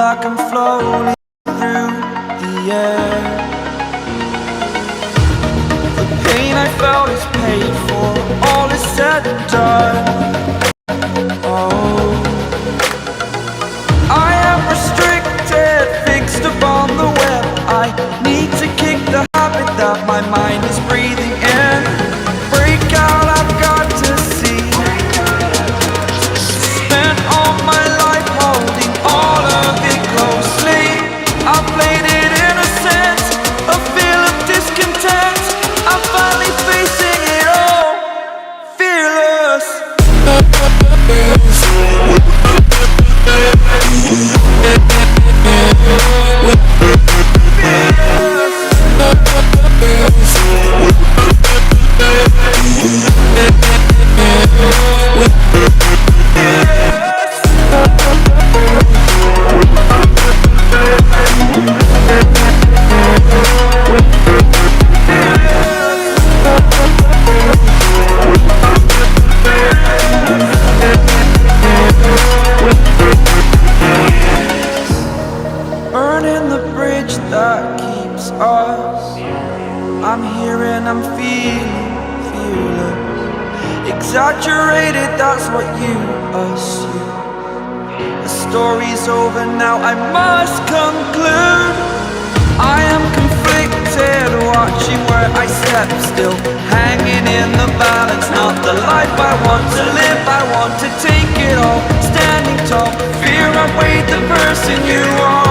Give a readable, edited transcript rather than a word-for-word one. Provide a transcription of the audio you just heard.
like I'm floating through the air. The pain I felt is paid for, all is said and done. Oh, I am restricted, fixed upon the web. I need to kick the habit that my mind is breathing in. Break out, I've got to see. Spent all my life holding all of it closely. I played it innocent, a feel of discontent. I'm finally facing it all, fearless. Burning the bridge that keeps us. I'm here and I'm feeling fearless. Exaggerated, that's what you assume. The story's over now, I must conclude. I am conflicted, watching where I step still, hanging in the balance. Not the life I want to live, I want to take it all. Standing tall, fear I weighed the person you are.